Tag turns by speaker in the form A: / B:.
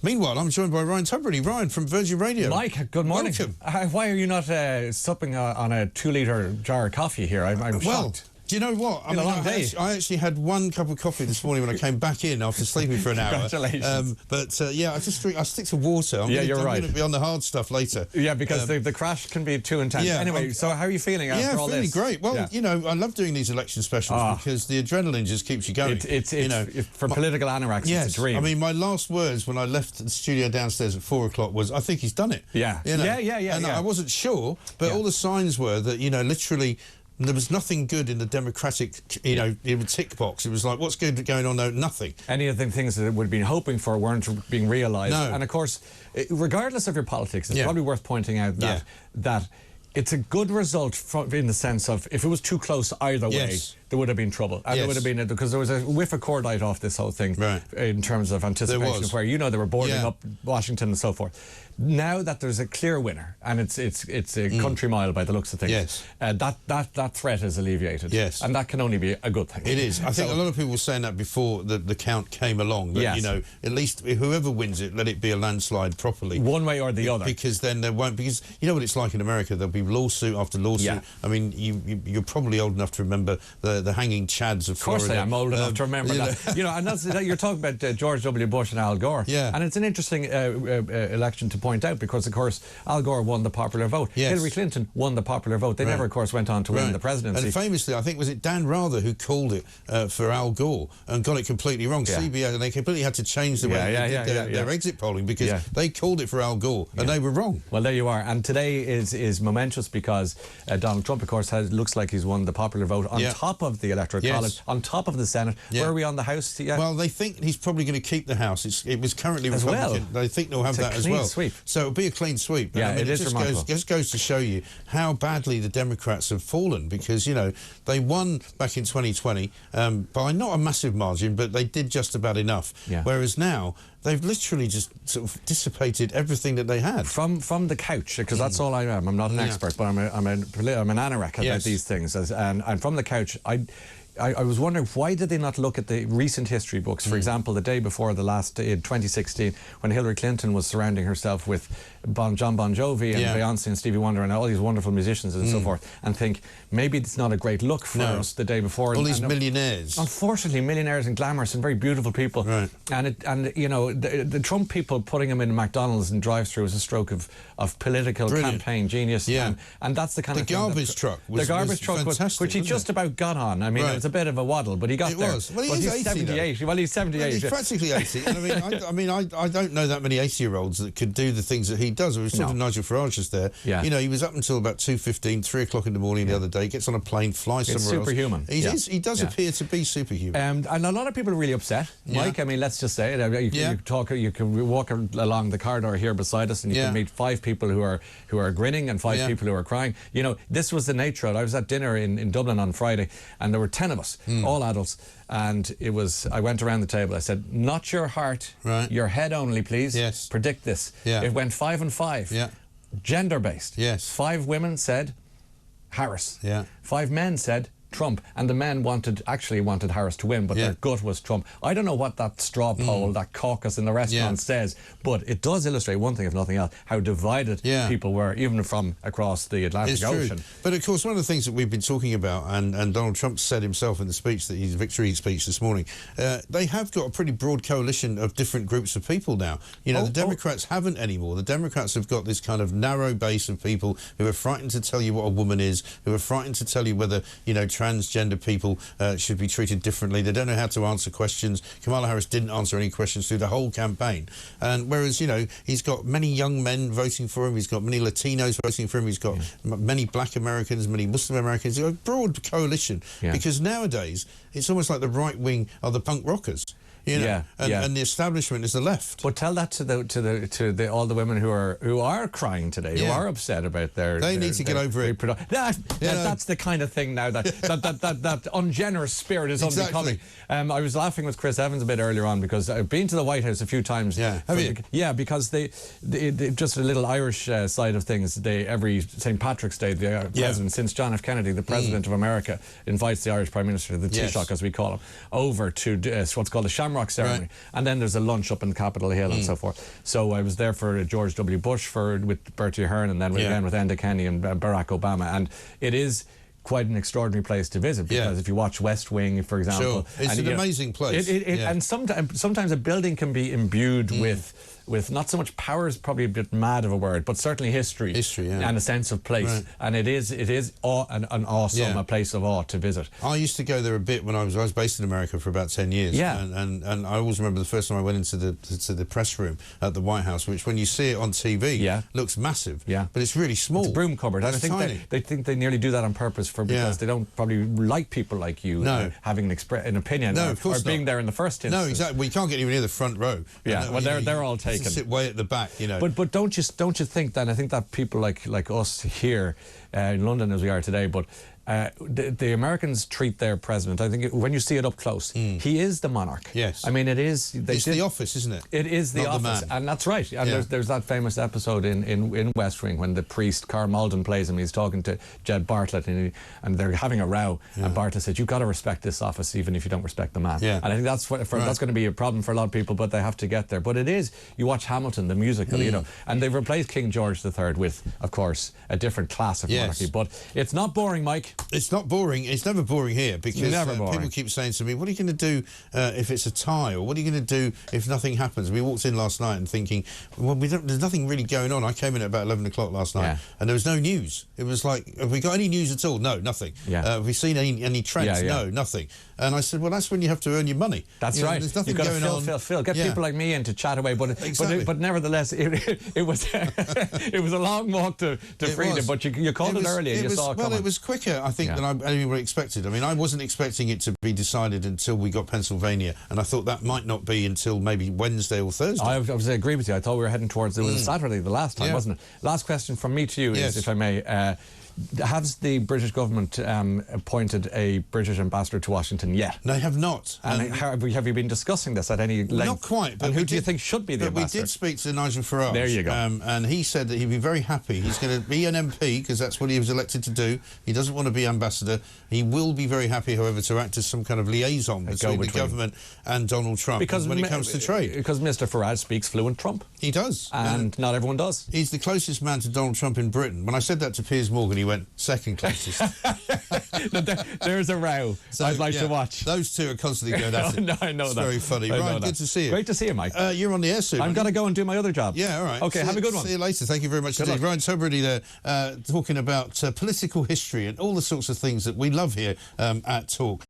A: Meanwhile, I'm joined by Ryan Tubridy. Ryan from Virgin Radio.
B: Mike, good morning.
A: Welcome.
B: Why are you not supping on a 2-litre jar of coffee here? I'm shocked.
A: Do you know what? I actually had one cup of coffee this morning when I came back in after sleeping for an hour.
B: Congratulations.
A: Yeah, I stick to water. I'm going to be on the hard stuff later.
B: Yeah, because the crash can be too intense. Yeah, anyway, so how are you feeling after all this?
A: Yeah, feeling great. Well, you know, I love doing these election specials because the adrenaline just keeps you going.
B: For political anoraks, it's a dream.
A: I mean, my last words when I left the studio downstairs at 4 o'clock was, I think he's done it.
B: Yeah.
A: You know? And I wasn't sure, but all the signs were that, you know, literally there was nothing good in the Democratic, tick box. It was like, what's good going on? No, nothing.
B: Any of the things that we'd been hoping for weren't being realised.
A: No.
B: And of course, regardless of your politics, it's probably worth pointing out that it's a good result in the sense of if it was too close either way, there would have been trouble. And there would have been, because there was a whiff of cordite off this whole thing in terms of anticipation of where, they were boarding up Washington and so forth. Now that there's a clear winner, and it's a country mile by the looks of things, that threat is alleviated.
A: Yes.
B: And that can only be a good thing.
A: It is. I think a lot of people were saying that before the count came along, that, you know, at least whoever wins it, let it be a landslide properly.
B: One way or the other.
A: Because then there won't, because you know what it's like in America, there'll be lawsuit after lawsuit.
B: Yeah.
A: I mean, you're probably old enough to remember the hanging chads of Florida.
B: Of course I am old enough to remember that. You know, and that's, you're talking about George W. Bush and Al Gore.
A: Yeah.
B: And it's an interesting election to point out because, of course, Al Gore won the popular vote.
A: Yes.
B: Hillary Clinton won the popular vote. They never, of course, went on to win the presidency.
A: And famously, I think, was it Dan Rather who called it for Al Gore and got it completely wrong. CBS, and they completely had to change the way they did their exit polling because they called it for Al Gore and they were wrong.
B: Well, there you are. And today is momentous because Donald Trump, of course, looks like he's won the popular vote on top of the Electoral College, on top of the Senate. Where are we on the House?
A: Well, they think he's probably going to keep the House. It was currently Republican. They think they'll have that as well.
B: Sweep.
A: So it'll be a clean sweep.
B: Yeah, it is remarkable.
A: It just goes to show you how badly the Democrats have fallen because, you know, they won back in 2020 by not a massive margin, but they did just about enough.
B: Yeah.
A: Whereas now, they've literally just sort of dissipated everything that they had.
B: From the couch, because that's all I am. I'm not an expert, but I'm an anorak about these things. And from the couch, I was wondering, why did they not look at the recent history books? For example, the day before the last, in 2016, when Hillary Clinton was surrounding herself with John Bon Jovi and Beyonce and Stevie Wonder and all these wonderful musicians and so forth, and think, maybe it's not a great look for us the day before.
A: All these millionaires.
B: Unfortunately, millionaires and glamorous and very beautiful people.
A: Right.
B: And you know, the Trump people putting them in McDonald's and drive-through is a stroke of political campaign genius.
A: Yeah.
B: And that's the kind of thing.
A: The garbage truck was
B: which he just about got on. I mean, it was a bit of a waddle, but he got there.
A: Well, he's 80,
B: 78. Well, he's 78.
A: He's practically 80. And I don't know that many 80-year-olds that could do the things that he does. We was talking to Nigel Farage just there.
B: Yeah.
A: You know, he was up until about 2:15, 3 o'clock in the morning the other day, gets on a plane, flies somewhere
B: superhuman.
A: else. He does appear to be superhuman.
B: And a lot of people are really upset, Mike. I mean, let's just say it. You can walk along the corridor here beside us and you can meet 5 people who are grinning and 5 people who are crying. You know, this was the nature of it. I was at dinner in Dublin on Friday and there were 10 of us, all adults. And I went around the table. I said, not your heart, your head only, please.
A: Yes.
B: Predict this.
A: Yeah.
B: It went 5 and 5.
A: Yeah.
B: Gender-based.
A: Yes.
B: 5 women said Harris.
A: Yeah.
B: 5 men said Trump, and the men actually wanted Harris to win, but their gut was Trump. I don't know what that straw poll, that caucus in the restaurant says, but it does illustrate one thing, if nothing else, how divided people were, even from across the Atlantic Ocean.
A: True. But of course, one of the things that we've been talking about, and Donald Trump said himself in the speech, his victory speech this morning, they have got a pretty broad coalition of different groups of people now. You know, the Democrats haven't anymore. The Democrats have got this kind of narrow base of people who are frightened to tell you what a woman is, who are frightened to tell you whether, you know, transgender people should be treated differently. They don't know how to answer questions. Kamala Harris didn't answer any questions through the whole campaign. And whereas, you know, he's got many young men voting for him, he's got many Latinos voting for him, he's got many black Americans, many Muslim Americans, he's got a broad coalition. Because nowadays, it's almost like the right wing are the punk rockers. You know, and the establishment is the left.
B: But tell that to all the women who are crying today, who are upset about
A: They need to get over it.
B: That's the kind of thing now that ungenerous spirit is unbecoming. I was laughing with Chris Evans a bit earlier on because I've been to the White House a few times.
A: Yeah, have you?
B: Yeah, because they just a little Irish side of things. Every St. Patrick's Day, the president, since John F. Kennedy, the president of America, invites the Irish Prime Minister, the Taoiseach as we call him, over to what's called the Shamrock Shamrock ceremony.
A: Right.
B: And then there's a lunch up in Capitol Hill and so forth. So I was there for George W. Bush with Bertie Ahern, and then again with Enda Kenny and Barack Obama. And it is quite an extraordinary place to visit, because if you watch West Wing, for example,
A: it's an amazing place.
B: And sometimes a building can be imbued with not so much power is probably a bit mad of a word, but certainly history and a sense of place. Right. And it is an awesome a place of awe to visit.
A: I used to go there a bit when I was based in America for about 10 years.
B: Yeah.
A: And I always remember the first time I went into the press room at the White House, which when you see it on TV looks massive. Yeah. But it's really small.
B: It's a broom cupboard. And I think
A: tiny.
B: they think they nearly do that on purpose because they don't probably like people like you having an opinion or being there in the first instance.
A: No, exactly. Well, you can't get anywhere near the front row.
B: Yeah, well, they're all taken.
A: Sit way at the back, you know.
B: But don't you think that? I think that people like us here in London, as we are today, but the Americans treat their president, I think, when you see it up close, he is the monarch.
A: Yes.
B: I mean, it is.
A: It's the office, isn't it?
B: It is the office, and that's right. And there's that famous episode in West Wing when the priest, Carl Malden, plays him. He's talking to Jed Bartlett, and they're having a row. And Bartlett said, "You've got to respect this office, even if you don't respect the man." Yeah. And I think that's going to be a problem for a lot of people, but they have to get there. But it is. You watch Hamilton, the musical, you know, and they've replaced King George III with, of course, a different class of monarchy. But it's not boring, Mike.
A: It's not boring. It's never boring here, because people keep saying to me, what are you going to do if it's a tie, or what are you going to do if nothing happens? We walked in last night and thinking, well, there's nothing really going on. I came in at about 11 o'clock last night and there was no news. It was like, have we got any news at all? No, nothing. Have we seen any trends? No, nothing. And I said, well, that's when you have to earn your money.
B: That's right.
A: There's nothing
B: You've got
A: going on.
B: Fill. Get people like me in to chat away. But nevertheless, it was it was a long walk to freedom. But you called it earlier. You saw it coming.
A: Well, it was quicker, I think, than I even expected. I mean, I wasn't expecting it to be decided until we got Pennsylvania, and I thought that might not be until maybe Wednesday or Thursday.
B: I agree with you. I thought we were heading towards it was Saturday the last time, wasn't it? Last question from me to you is, if I may, has the British government appointed a British ambassador to Washington yet?
A: They have not.
B: And have you been discussing this at any length?
A: Not quite. But
B: and who do you think should be the ambassador?
A: We did speak to Nigel Farage.
B: There you go.
A: And he said that he'd be very happy. He's going to be an MP, because that's what he was elected to do. He doesn't want to be ambassador. He will be very happy, however, to act as some kind of liaison between the government and Donald Trump when it comes to trade.
B: Because Mr. Farage speaks fluent Trump.
A: He does.
B: And not everyone does.
A: He's the closest man to Donald Trump in Britain. When I said that to Piers Morgan, he went, second closest.
B: There's a row I'd like to watch.
A: Those two are constantly going at it.
B: No, I know
A: it's
B: that.
A: Very funny. Right, good to see you.
B: Great to see you, Mike.
A: You're on the air soon.
B: I'm going to go and do my other job.
A: Yeah, all right.
B: Okay, have a good one.
A: See you later. Thank you very much indeed. Ryan Tubridy there, talking about political history and all the sorts of things that we love here at Talk.